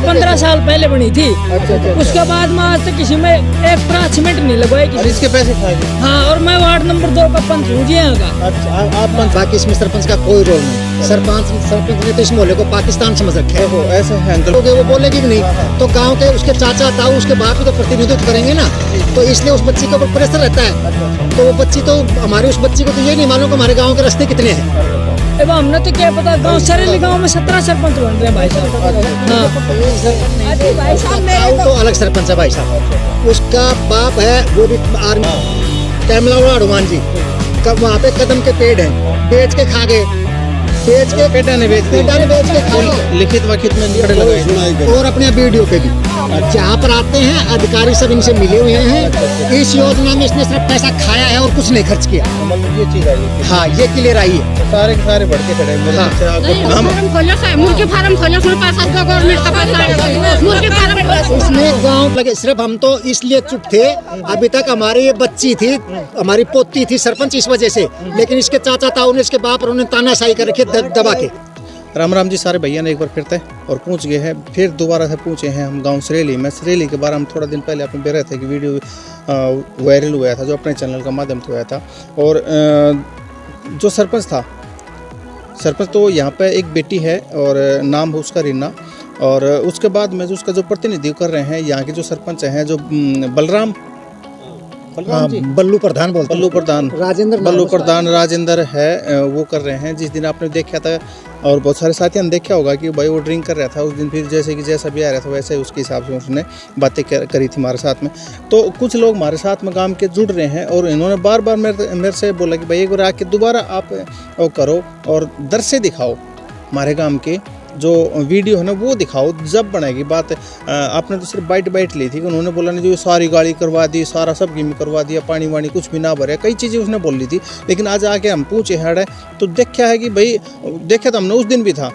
15 साल पहले बनी थी। उसके बाद में आज तक किसी में एक प्राचमेंट नहीं लगवाई किसी। इसके पैसे खाए गए? हाँ, और मैं वार्ड नंबर 2 का पंच हूँ जी यहाँ का। अच्छा, आप पंच? बाकी इसमें सरपंच का कोई रोल नहीं। सरपंच ने तो इस मोहल्ले को पाकिस्तान समझ रखे है। ओहो, ऐसे है अंकल। वो बोलेगी भी नहीं तो गांव के उसके चाचा ताऊ उसके बाप भी तो प्रतिनिधित्व करेंगे ना, तो इसलिए उस बच्ची के ऊपर प्रेशर रहता है। तो वो बच्ची तो हमारी उस बच्ची को तो ये नहीं मालूम कि हमारे गाँव के रास्ते कितने हैं। अब हमने तो क्या पता, गाँव सरेली गाँव में 17 सरपंच बन रहे हैं भाई साहब। ताऊ तो अलग सरपंच है भाई साहब, उसका बाप है वो भी आर्मी कैमला हनुमान जी कब वहाँ पे कदम के पेड़ है, बेच के खा गए, पेटा ने बेच के खा गए। लिखित वखित में खड़े लगाए और अपने वीडियो पे भी जहाँ पर आते हैं अधिकारी सब इनसे मिले हुए हैं। इस योजना में इसने सिर्फ पैसा खाया है और कुछ नहीं खर्च किया। मतलब ये चीज आई। हाँ, ये क्लियर आई है। सारे के सारे बढ़ के खड़े हैं। हाँ। मुर्गी फार्म खोलो, उसमें पैसा दो, गवर्नमेंट का पैसा, मुर्गी फार्म उसमें गाँव लगे। सिर्फ हम तो इसलिए चुप थे, अभी तक हमारी ये बच्ची थी, हमारी पोती थी सरपंच इस वजह से, लेकिन इसके चाचा ताऊ ने इसके बाप उन्होंने तानाशाही कर रखी दबा के। राम राम जी सारे भैया ने एक बार फिर और पूछ गए हैं, फिर दोबारा से पूछे हैं हम गांव सरेली में। सरेली के बारे में थोड़ा दिन पहले आपने बेर थे कि वीडियो वायरल हुआ था जो अपने चैनल का माध्यम से हुआ था। और जो सरपंच था, सरपंच तो यहाँ पे एक बेटी है और नाम है उसका रीना। और उसके बाद में जो उसका जो प्रतिनिधित्व कर रहे हैं यहाँ के जो सरपंच हैं, जो बल्लू प्रधान बोलते हैं। बल्लू प्रधान राजेंद्र है, वो कर रहे हैं। जिस दिन आपने देखा था और बहुत सारे साथियों ने देखा होगा कि भाई वो ड्रिंक कर रहा था उस दिन, फिर जैसा भी आ रहा था वैसे उसके हिसाब से उसने बातें करी थी हमारे साथ में। तो कुछ लोग हमारे साथ में काम के जुड़ रहे हैं और इन्होंने बार बार मेरे से बोला कि भाई एक बार आके दोबारा आप वो करो और दर्द से दिखाओ, हमारे काम के जो वीडियो है ना वो दिखाओ। जब बनाएगी बात, आपने तो सिर्फ बाइट ली थी कि उन्होंने बोला नहीं जो सारी गाड़ी करवा दी, सारा सब गेम करवा दिया, पानी वानी कुछ भी ना भरे, कई चीज़ें उसने बोल ली थी। लेकिन आज आके हम पूछे है तो देखा है कि भाई, देखा था हमने उस दिन भी था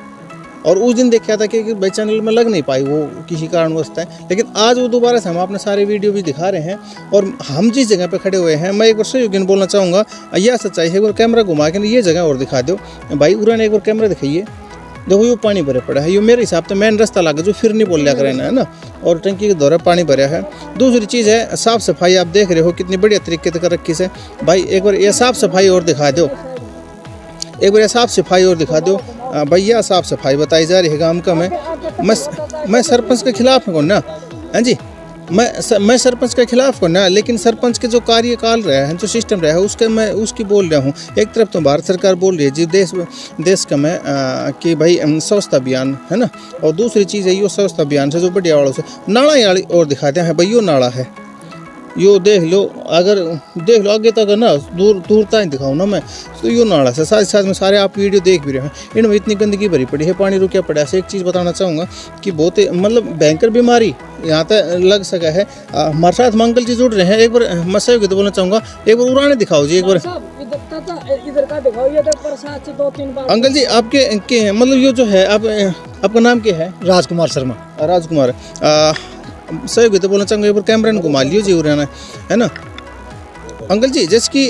और उस दिन देखा था कि भाई चैनल में लग नहीं पाई वो किसी कारणवश है। लेकिन आज वो दोबारा से हम अपने सारे वीडियो भी दिखा रहे हैं और हम जिस जगह पे खड़े हुए हैं, मैं एक बार सहयोगी बोलना चाहूँगा, यह सच्चाई है। एक बार कैमरा घुमा के ये जगह और दिखा दो भाई, उरा ने एक बार कैमरा दिखाइए। देखो ये पानी भरे पड़ा है, ये मेरे हिसाब से मेन रास्ता लगा जो फिर नहीं बोल लिया करें है ना, और टंकी के दौरे पानी भरा है। दूसरी चीज़ है साफ़ सफाई, आप देख रहे हो कितनी बढ़िया तरीके से कर रखी से। भाई एक बार ये साफ़ सफाई और दिखा दो, एक बार ये साफ़ सफाई और दिखा दो भैया। साफ़ सफाई बताई जा रही है गाँव का। मैं सरपंच के खिलाफ हूँ ना, हाँ जी, मैं सरपंच के खिलाफ हूँ ना, लेकिन सरपंच के जो कार्यकाल रहा है, जो सिस्टम रहा है, उसके मैं उसकी बोल रहा हूँ। एक तरफ तो भारत सरकार बोल रही है जी देश का मैं कि भाई स्वच्छता अभियान है ना, और दूसरी चीज़ है यो स्वच्छता अभियान से जो बढ़िया वालों से नाला और दिखाते हैं भाई, यो नाला है, यो देख लो, अगर देख लो आगे तक ना, दूर तक दिखाऊँ ना मैं तो यो नाला से साथ में सारे आप वीडियो देख भी रहे हैं। इनमें इतनी गंदगी भरी पड़ी है, पानी रुकिया पड़ा है। एक चीज़ बताना चाहूँगा कि बहुत मतलब भयंकर बीमारी यहाँ तक लग सका है। हमारे साथ मंगल जी जुड़ रहे हैं, एक बार मैं सहयोगी तो बोलना चाहूँगा, एक बार उड़ाने दिखाओ जी, एक बार इधर का दिखाओ, ये तो प्रसाद से 2-3 बार। अंकल जी आपके मतलब ये जो है, आपका नाम क्या है? राजकुमार शर्मा। राजकुमार सहयोगी तो बोलना चाहूँगा, एक बार कैमरा ने घुमा लियो जी उड़ाना है ना। अंकल जी जैसे कि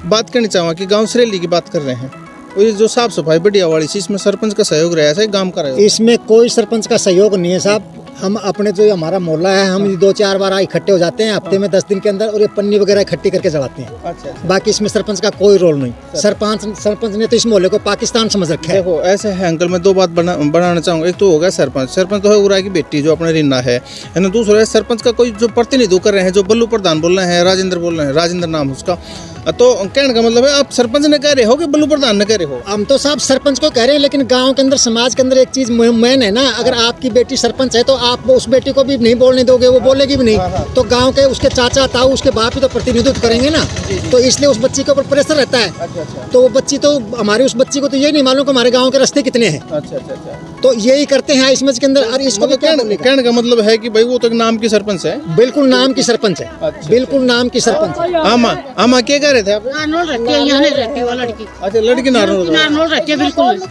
बात करनी चाहूँगा कि गांव सरेली की बात कर रहे हैं, और ये जो साफ सफाई बढ़िया वाली चीज़, इसमें सरपंच का सहयोग रहा है, गांव का रहा? इसमें कोई सरपंच का सहयोग नहीं है साहब। हम अपने जो हमारा मोहल्ला है, हम 2-4 बार इकट्ठे हो जाते हैं हफ्ते में 10 दिन के अंदर, और ये पन्नी वगैरह इकट्ठी करके चढ़ाते हैं। अच्छा। बाकी इसमें सरपंच का कोई रोल नहीं। सरपंच ने तो इस मोहल्ले को पाकिस्तान समझ रखा है। देखो ऐसे है अंकल, मैं दो बात बनाना चाहूँगा। एक तो होगा सरपंच तो है उरा की बेटी जो अपने रीना है ना। दूसरा है सरपंच का कोई जो प्रतिनिधित्व कर रहे हैं, जो बल्लू प्रधान बोल रहे हैं, राजेंद्र बोल रहे हैं, राजेंद्र नाम उसका। तो कहने का मतलब है आप सरपंच ने कह रहे हो कि बल्लू प्रधान ने कह रहे हो? हम तो साहब सरपंच को कह रहे हैं, लेकिन गांव के अंदर समाज के अंदर एक चीज मेन है ना, अगर आपकी बेटी सरपंच है तो आप उस बेटी को भी नहीं बोलने दोगे, वो बोलेगी भी नहीं, तो गांव के उसके चाचा ताऊ उसके बाप भी तो प्रतिनिधित्व करेंगे ना, तो इसलिए उस बच्ची के ऊपर प्रेशर रहता है। तो वो बच्ची तो हमारी उस बच्ची को तो ये नहीं मालूम कि हमारे गाँव के रास्ते कितने हैं। तो यही करते हैं इस मज के अंदर। और इसको कहने का मतलब है कि भाई वो तो नाम की सरपंच है, बिल्कुल नाम की सरपंच है, बिल्कुल नाम की सरपंच है। आमा क्या कह रहे थे आप? यहाँ नहीं रहती वो लड़की। अच्छा, लड़की नारनौल रहती है बिल्कुल।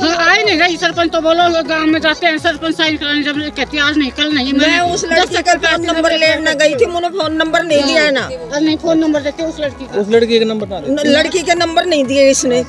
आई नहीं रही सरपंच तो बोलो, गांव में जाते हैं सरपंच साइन कराने, जब कहती आज नहीं कल नहीं। मैं उस लड़की का फोन नंबर लेने गई थी, मुझे फोन नंबर नहीं दिया है ना। नहीं फोन नंबर देते उस लड़की का, उस लड़की का नंबर ना, लड़की के नंबर नहीं दिए इसने।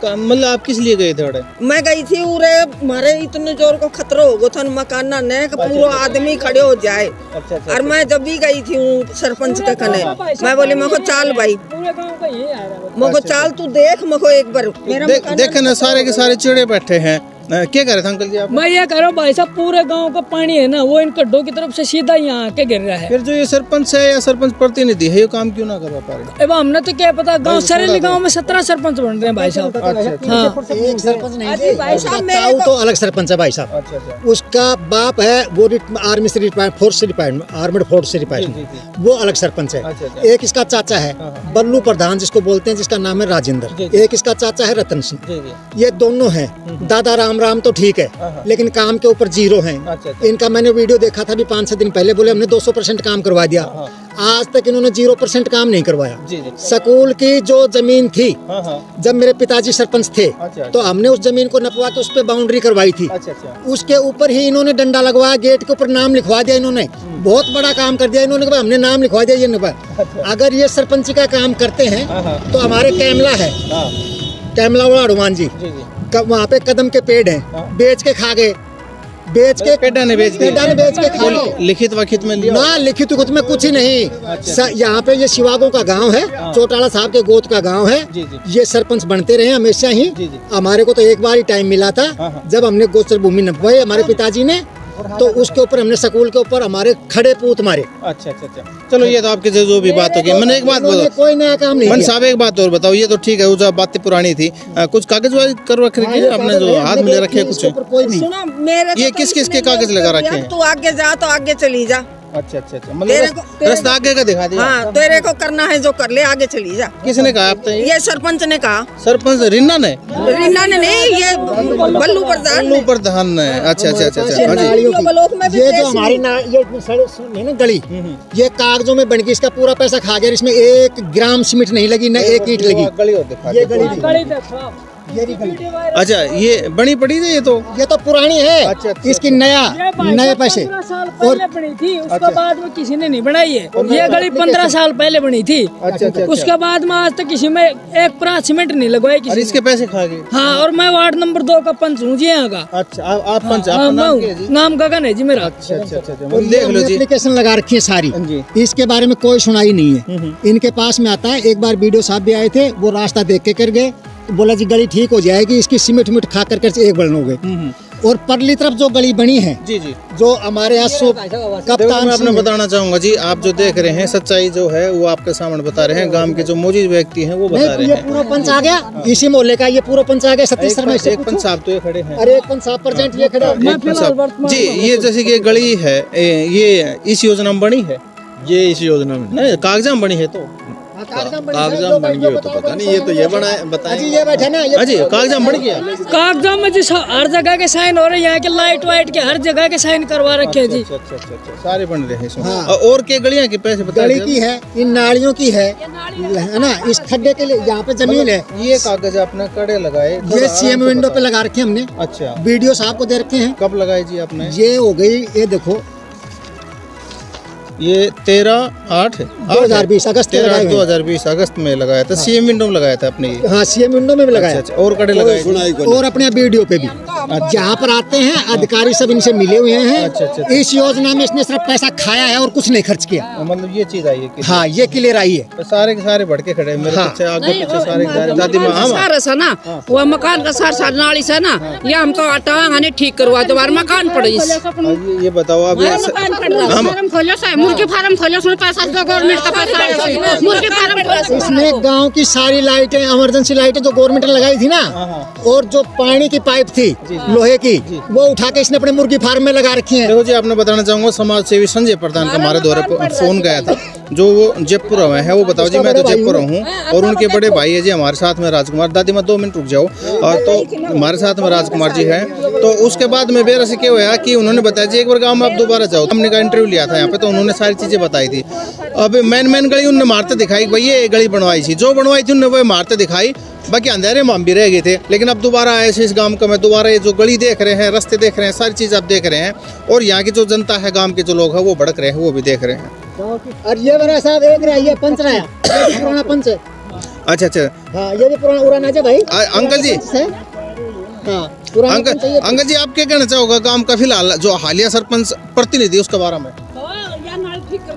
मतलब आप किस लिए गए थे अड़े? मैं गई थी उरे मारे इतने जोर को खतरा हो गया था मकान ना ने पूरा आदमी खड़े हो जाए। और मैं जब भी गई थी सरपंच के कने मैं बोली मेरे को चाल भाई पूरे गांव का यही आ रहा है। मेरे को चाल तू देख मेरे को एक बार मेरा देखे ना सारे के सारे चिड़े बैठे हैं। क्या कह रहे थे अंकल जी आप? मैं ये कह रहा हूँ भाई साहब पूरे गांव का पानी है ना वो इन गड्ढों की तरफ से सीधा यहाँ आके गिर रहा है। फिर जो ये सरपंच है या सरपंच प्रतिनिधि है ये काम क्यों ना करवा पा रहे? अब हमने तो क्या पता गांव सरेली गांव में 17 सरपंच बन रहे हैं भाई साहब। हाँ एक सरपंच नहीं अरे भाई साहब, मेरे ताऊ तो अलग सरपंच है भाई साहब। उसका बाप है वो आर्मी से रिटायर्ड, फोर्स से रिटायर्ड, आर्मेड फोर्स से रिटायर्ड, वो अलग सरपंच है। एक इसका चाचा है बल्लू प्रधान जिसको बोलते हैं, जिसका नाम है राजेंद्र। एक इसका चाचा है रतन सिंह। ये दोनों हैं। दादा राम तो ठीक है लेकिन काम के ऊपर जीरो हैं। इनका मैंने वीडियो देखा था भी 5-6 दिन पहले, बोले हमने 200% काम करवा दिया। आज तक इन्होंने 0% काम नहीं करवाया। स्कूल की जो जमीन थी जब मेरे पिताजी सरपंच थे तो हमने उस जमीन को नपवा के उस पर बाउंड्री करवाई थी। उसके ऊपर ही इन्होंने डंडा लगवाया, गेट के ऊपर नाम लिखवा दिया। इन्होंने बहुत बड़ा काम कर दिया। इन्होंने कहा हमने नाम लिखवा दिया। ये अगर ये सरपंच का काम करते हैं तो हमारे कैमला है, कैमला वाला हनुमान जी वहाँ पे कदम के पेड़ हैं, बेच के खा गए। बेच के पेड़ा ने बेच के खा गए। लिखित वखित में लिया ना लिखित कुछ में कुछ ही नहीं। यहाँ पे ये शिवागों का गांव है, चौटाला साहब के गोद का गांव है। ये सरपंच बनते रहे हमेशा ही। हमारे को तो एक बार ही टाइम मिला था जब हमने गोचर भूमि नपवाई हमारे पिताजी ने, तो उसके ऊपर हमने स्कूल के ऊपर हमारे खड़े पूत मारे। अच्छा। चलो ये तो आपके जो भी बात होगी। मैंने एक बात बताओ, कोई नया काम नहीं मन साहब एक बात और बताओ। ये तो ठीक है वो जो बातें पुरानी थी, कुछ कागज वागज कर रखे हैं आपने जो हाथ में रखे कुछ? कोई नहीं। सुनो मेरे ये किस किस के कागज लगा रखे हैं? तू आगे जा तो आगे चली जा। अच्छा। मतलब रास्ता आगे का दिखा दिया। हाँ तेरे को करना है जो कर ले, आगे चली जा। किसने कहा आप? ये सरपंच ने कहा। सरपंच रीना ने? रीना ने नहीं, ये बल्लू प्रधान ने। अच्छा। ब्लॉक में भी ये जो हमारी ये ना गली, ये कागजों में बन गई। इसका पूरा पैसा खा गया। इसमें 1 ग्राम सीमेंट नहीं लगी, न 1 ईंट लगी। ये गली अच्छा ये बनी पड़ी थी। ये तो पुरानी है। अच्छा। इसकी नए पैसे 15 साल पहले बनी थी, उसके बाद में किसी ने नहीं बनाई है। ये गली 15 साल पहले बनी थी। अच्छा। उसके बाद में आज तक किसी में एक प्राथ सीमेंट नहीं लगवाई किसी। इसके पैसे खा गए। हाँ और मैं वार्ड नंबर 2 का पंच हूँ जी यहाँ का। अच्छा आप पंच? हाँ, नाम गगन है जी मेरा। अच्छा। देख लो जी, एप्लीकेशन लगा रखी है सारी। इसके बारे में कोई सुनाई नहीं है। इनके पास में आता है। एक बार वीडियो साहब भी आए थे, वो रास्ता देख के कर गए, बोला जी गली ठीक हो जाएगी। इसकी सीमेंट खा कर एक बन हो गए। और परली तरफ जो गली बनी है जी जो हमारे यहाँ कप्तान, मैं आपने बताना चाहूंगा जी, आप जो देख रहे हैं सच्चाई जो है वो आपके सामने बता रहे हैं। गांव के जो मौजूद व्यक्ति हैं वो बता रहे हैं। पूरा पंच आ गया इसी मोहल्ले का। ये पूरा पंच आ गया 37 में से। एक पंच साहब तो ये खड़े हैं। अरे एक पंच साहब प्रेजेंट ये खड़े हैं। जी ये जैसे कि गली है, ये इस योजना में बनी है? ये इस योजना में नहीं, कागजात में बनी है तो कागजात बन गई हो तो पता नहीं। ये तो ये बनाए बताएं। ये बैठे ना, अजी कागजात बन गया। कागजात में जी हर जगह के साइन हो रहे हैं। यहाँ के लाइट वाइट के हर जगह के साइन करवा रखे हैं जी। अच्छा सारे बन रहे हैं इसमें। हाँ। और के गलियां के पैसे बता? गली की है, इन नालियों की है ना। इस खड्डे के लिए यहाँ पे जमीन है। ये कागज आपने कड़े लगाए? ये सीएम विंडो पे लगा रखे हमने। अच्छा वीडियो साहब को दे रखे हैं। कब लगाए जी आपने? ये हो गई, ये देखो ये 13/8 2020 अगस्त में लगाए हुए हैं। 2020 अगस्त में लगाया था। सीएम विंडो में लगाया था अपने? हाँ सीएम विंडो में भी लगाया। अच्छा, और कड़े लगाए? और अपने वीडियो पे भी जहाँ पर आते हैं अधिकारी सब इनसे मिले हुए हैं। इस योजना में इसने सिर्फ पैसा खाया है और कुछ नहीं खर्च किया। मतलब ये चीज आई है? हाँ ये क्लियर आई है। तो सारे के सारे भड़के खड़े हैं मेरे पीछे, आगे पीछे सारे दादी माँ। सारा सा ना वो मकान का सार नाली से ना, ये हम तो टांग ठीक करवा दो, मकान पड़े। ये बताओ अब फार्म खोलो सा, मुर्गी फार्म खोलो, उसमें पैसा दो, गवर्नमेंट का पैसा है। मुर्गी फार्म इसने गांव की सारी लाइटें, इमरजेंसी लाइटें जो गवर्नमेंट ने लगाई थी ना, और जो पानी की पाइप थी लोहे की, वो उठा के इसने अपने मुर्गी फार्म में लगा रखी है। देखो जी आपने बताना चाहूंगा, समाज सेवी संजय प्रधान का हमारे द्वारा फोन गया था, जो वो जयपुर में है। वो बताओ जी मैं तो जयपुर हूँ और उनके बड़े भाई है जी हमारे साथ में राजकुमार। दादी मैं 2 मिनट रुक जाओ। और तो हमारे साथ में राजकुमार जी है। तो उसके बाद में बेरा से क्या हुआ कि उन्होंने बताया जी एक बार गाँव में आप दोबारा जाओ। हमने का इंटरव्यू लिया था यहाँ पे, तो उन्होंने सारी चीजें बताई थी। अब मेन गली उन्होंने मारते दिखाई, भाई ये गली बनवाई थी, जो बनवाई थी उन्होंने वो मारते दिखाई, बाकी अंधेरे में हम भी रह गए थे। लेकिन अब दोबारा आए इस गांव का, मैं दोबारा ये जो गली देख रहे हैं, रास्ते देख रहे हैं, सारी चीज आप देख रहे हैं। और यहाँ की जो जनता है, गांव के जो लोग हैं वो भड़क रहे हैं, वो भी देख रहे हैं। और ये बड़ा साहब एक रहा, ये पंच रहा, पुराना पंच है। अच्छा अच्छा। हाँ, ये भी पुराना उड़ान है भाई। अंकल जी, हाँ, पुराना अंकल जी, आप क्या कहना चाहोगे गांव का फिलहाल जो हालिया सरपंच प्रतिनिधि उसके बारे में?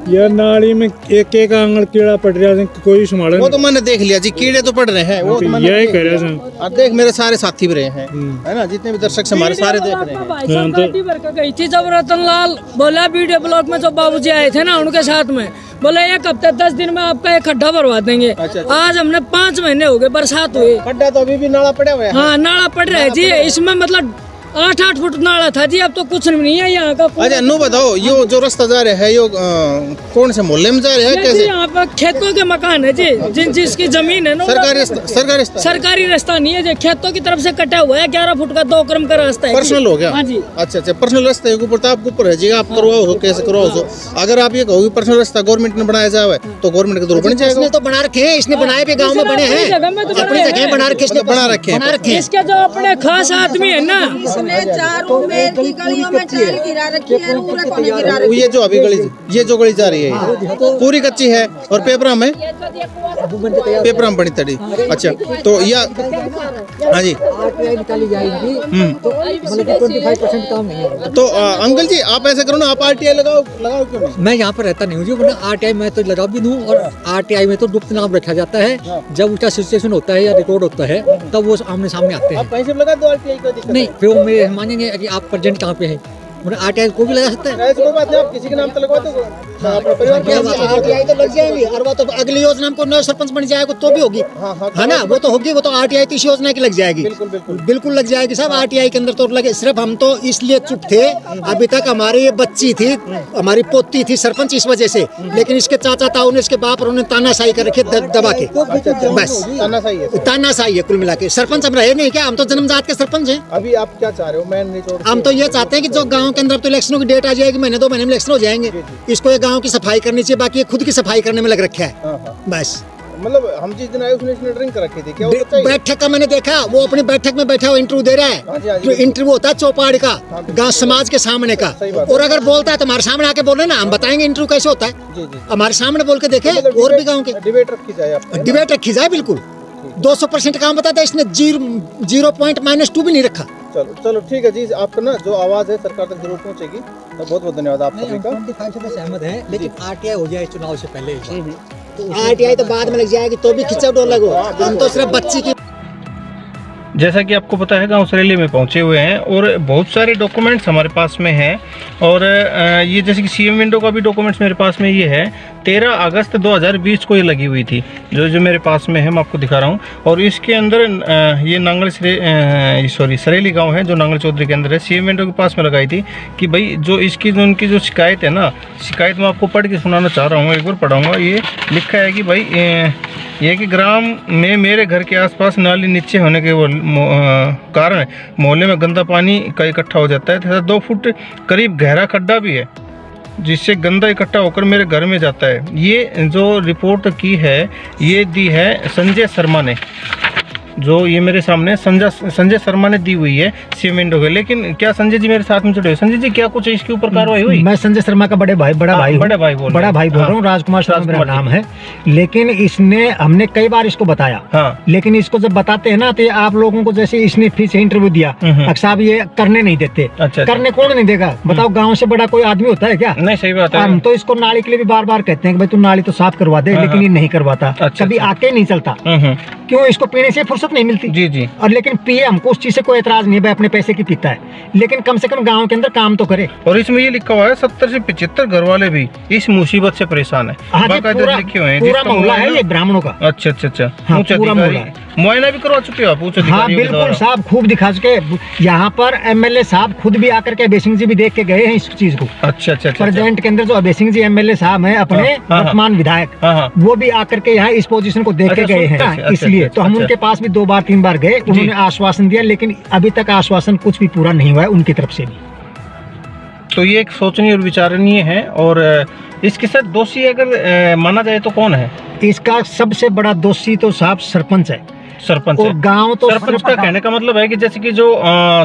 यार नाली में एक एक आंगन कीड़ा पड़ रहा है, कोई संभाला वो तो मैंने देख लिया जी, कीड़े तो पड़ रहे हैं, वो तो मैंने यही देख कह रहे लिया। हैं। और देख मेरे सारे साथी भी रहे हैं, है ना, जितने भी दर्शक से हमारे सारे देख रहे हैं। भाई साहब गाड़ी भर के गई थी जब रतन लाल बोला वीडियो ब्लॉग में, जो बाबूजी आए थे ना उनके साथ में, बोले 1 हफ्ते 10 दिन में आपका एक खड्डा भरवा देंगे। आज हमने 5 महीने हो गए बरसात हुई, खड्डा तो अभी भी नाला पड़ा हुआ है। हाँ नाला पड़ रहा है जी, इसमें मतलब 8-8 फुट नाला था जी, अब तो कुछ नहीं है यहाँ का। अच्छा नो बताओ, यो जो रास्ता जा रहा है, यो कौन से मोहल्ले में जा रहा है, कैसे? यहाँ पर खेतों के मकान है जी, जिसकी जमीन है ना, सरकारी रास्ता नहीं है जी, खेतों की तरफ से कटा हुआ है। 11 फुट का 2 क्रम का रास्ता है। पर्सनल हो गया? हाँ जी। अच्छा अच्छा, पर्सनल रास्ता है, ऊपर तो आपके ऊपर है जी, आप करवाओ हो कैसे करवाओ हो। अगर आप ये कहोगे पर्सनल रास्ता गवर्नमेंट ने बनाया जाए तो गवर्नमेंट के तो बन जाएगा। इसने तो बना रखे हैं, इसने बनाए भी गांव में बने हैं, अपनी जगह बना रखे, इसने बना रखे हैं। इसके जो अपने खास आदमी है ना, मेल की गलियों में टाइल गिरा रखी है, पूरा कोने गिरा रखी है। ये जो अभी गली, ये जो गली जा रही है पूरी कच्ची है और पेपरा में बनी तड़ी। अच्छा तो या हाँ जी, निकाली जाएगी तो मतलब 25% काम नहीं है। तो अंकल जी आप ऐसे करो ना, आप RTI लगाओ क्यों नहीं? मैं यहाँ पर रहता नहीं हूँ जी, वरना RTI में तो लगा भी दूँ, और RTI में तो गुप्त नाम रखा जाता है। जब उसका सिचुएशन होता है या रिकॉर्ड होता है तब वो आमने सामने आते हैं। आप कहीं से लगा दो RTI का दिक्कत नहीं, फिर वो मेरे मानेंगे कि आप प्रेजेंट कहाँ पे हैं, RTI को भी लगा सकता है। ऐसी कोई बात नहीं, आप किसी के नाम पे लगवा दो, अपने परिवार के नाम पे। RTI तो लग जाएंगी, और वो तो अगली योजना को नया सरपंच बन जाएगा तो भी होगी, है ना, वो तो होगी, वो तो RTI तो इस योजना की लग जाएगी, बिल्कुल लग जाएगी साहब। RTI के अंदर तो लगे, सिर्फ हम तो इसलिए चुप थे अभी तक, हमारी ये बच्ची थी, हमारी पोती थी सरपंच इस वजह से, लेकिन इसके चाचा ताऊ ने, इसके बाप उन्होंने तानाशाही कर रखी दबा के, बस तानाशाही है कुल मिला के। सरपंच हम रहे नहीं क्या, हम तो जन्मजात के सरपंच हैं। अभी आप क्या चाह रहे हो? मैं नहीं छोड़, हम तो ये चाहते हैं कि जो गांव के अंदर तो इलेक्शनों की डेट आ जाएगी, महीने 2 महीने में इलेक्शन हो जाएंगे, इसको ये गांव की सफाई करनी चाहिए, बाकी ये खुद की सफाई करने में लग रखा है बस। मतलब हम जिस दिन आए उसने ड्रिंक कर रखी थी क्या? बैठक का मैंने देखा, वो अपनी बैठक में बैठा हुआ इंटरव्यू दे रहा है, जो इंटरव्यू होता है चौपाड़ का, गांव समाज के सामने का, और अगर बोलता है तो हमारे सामने आके बोले ना, हम बताएंगे इंटरव्यू कैसे होता है, हमारे सामने बोल के देखे। और भी गाँव के डिबेट रखी जाए, बिल्कुल 200% काम बताता है, इसने 0.-2 भी नहीं रखा। चलो ठीक है जी, आपका ना जो आवाज है सरकार तक जरूर पहुंचेगी। तो बहुत बहुत धन्यवाद आप सभी का। 25% सहमत है, लेकिन RTI हो जाए चुनाव से पहले, तो RTI तो बाद में लग जाएगी तो भी खिंचा डोल लगो, हम तो सिर्फ बच्ची की। जैसा कि आपको पता है गांव सरेली में पहुंचे हुए हैं और बहुत सारे डॉक्यूमेंट्स हमारे पास में हैं, और ये जैसे कि CM विंडो का भी डॉक्यूमेंट्स मेरे पास में ये है, 13 अगस्त 2020 को ये लगी हुई थी, जो मेरे पास में है, मैं आपको दिखा रहा हूँ। और इसके अंदर ये नांगल सरेली गांव है जो नांगल चौधरी के अंदर है, CM विंडो के पास में लगाई थी कि भाई जो इसकी जो उनकी जो शिकायत है ना, शिकायत मैं आपको पढ़ के सुनाना चाह रहा हूँ, एक बार पढ़ाऊँगा। ये लिखा है कि भाई ये कि ग्राम में मेरे घर के आसपास नाली नीचे होने के कारण मोहल्ले में गंदा पानी का इकट्ठा हो जाता है तथा 2 फुट करीब गहरा खड्डा भी है, जिससे गंदा इकट्ठा होकर मेरे घर में जाता है। ये जो रिपोर्ट की है ये दी है संजय शर्मा ने, जो ये मेरे सामने संजय शर्मा ने दी हुई है CM विंडो के। लेकिन क्या संजय जी मेरे साथ में जुड़े? संजय जी क्या कुछ इसके ऊपर कार्रवाई हुई? मैं संजय शर्मा का बड़ा भाई बोल रहा हूँ, राजकुमार शर्मा मेरा नाम है। लेकिन इसने, हमने कई बार इसको बताया, लेकिन इसको जब बताते हैं ना तो आप लोगों को, जैसे इसने फिर से इंटरव्यू दिया, अक्सर साहब ये करने नहीं देते। करने कौन नहीं देगा बताओ? गाँव से बड़ा कोई आदमी होता है क्या? नहीं, सही बात है। हम तो इसको नाली के लिए भी बार बार कहते हैं कि भाई तू नाली तो साफ करवा दे, लेकिन ये नहीं करवाता, कभी आके नहीं चलता। क्यों? इसको पीने से फुर्सत नहीं मिलती। जी। और लेकिन पिए, हमको उस चीज से कोई एतराज नहीं है, भाई अपने पैसे की पीता है, लेकिन कम से कम गांव के अंदर काम तो करे। और इसमें ये लिखा हुआ है 70 से 75 घर वाले भी इस मुसीबत से परेशान है। पूरा मोहल्ला है ये ब्राह्मणों का। अच्छा। हाँ, पूरा मोहल्ला है। मुआयना भी करवा चुके हो आप? हाँ बिल्कुल साहब, खूब दिखा चुके। यहाँ पर MLA साहब खुद भी आकर के अभय सिंह जी भी देख के गए हैं इस चीज को। अच्छा। प्रेजेंट के अंदर जो अभय सिंह जी MLA साहब हैं अपने वर्तमान विधायक, वो भी आकर के यहाँ इस पोजीशन को देख के गए हैं। इसलिए तो हम उनके पास भी 2 बार 3 बार गए, उन्होंने आश्वासन दिया, लेकिन अभी तक आश्वासन कुछ भी पूरा नहीं हुआ है उनकी तरफ से भी। तो ये एक सोचनीय और विचारणीय है। और इसके साथ दोषी अगर माना जाए तो कौन है? इसका सबसे बड़ा दोषी तो साहब सरपंच है, सरपंच और है। गांव तो सरपंच का कहने का मतलब है कि जैसे कि जो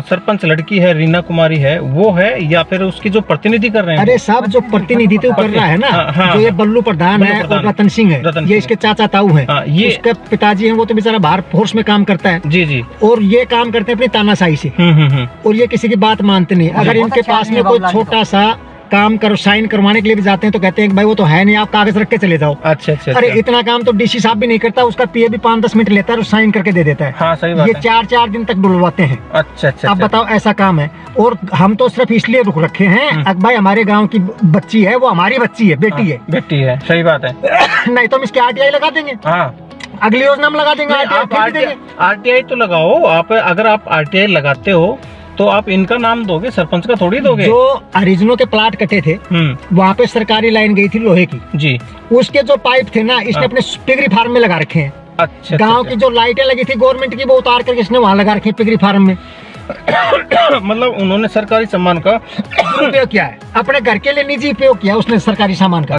सरपंच लड़की है रीना कुमारी है वो है, या फिर उसकी जो प्रतिनिधि कर रहे हैं? अरे सब जो प्रतिनिधित्व कर रहा है ना, हाँ, जो ये बल्लू प्रधान है और रतन सिंह है, ये इसके चाचा ताऊ हैं। ये उसके पिताजी हैं, वो तो बेचारा बाहर फोर्स में काम करता है। जी जी। और ये काम करते हैं अपनी तानाशाही से, और ये किसी की बात मानते नहीं। अगर इनके पास में कोई छोटा सा काम करो, साइन करवाने के लिए भी जाते हैं तो कहते हैं कि भाई वो तो है नहीं, आप कागज रख के चले जाओ। अच्छा अच्छा। अरे इतना काम तो डीसी साहब भी नहीं करता, उसका पीए भी 5-10 मिनट लेता है और साइन करके दे देता है। हाँ सही बात ये है। 4-4 दिन तक डुलवाते हैं। अच्छा अच्छा। अब बताओ, ऐसा काम है। और हम तो सिर्फ इसलिए रुक रखे हैं अब भाई हमारे गांव की बच्ची है, वो हमारी बच्ची है, बेटी है। बेटी है, सही बात है। नहीं तो हम इसके आरटीआई लगा देंगे। हाँ, अगली योजना में लगा देंगे। आप आरटीआई तो लगाओ। आप अगर आप आरटीआई लगाते हो तो आप इनका नाम दोगे, सरपंच का थोड़ी दोगे। जो हरिजनों के प्लाट कटे थे वहाँ पे सरकारी लाइन गई थी लोहे की जी, उसके जो पाइप थे ना, इसने अपने पिगरी फार्म में लगा रखे हैं। अच्छा। गांव की जो लाइटें लगी थी गवर्नमेंट की, वो उतार करके इसने वहाँ लगा रखी है पिगरी फार्म में। मतलब उन्होंने सरकारी सामान का उपयोग किया है, अपने घर के लिए निजी उपयोग किया उसने सरकारी सामान का।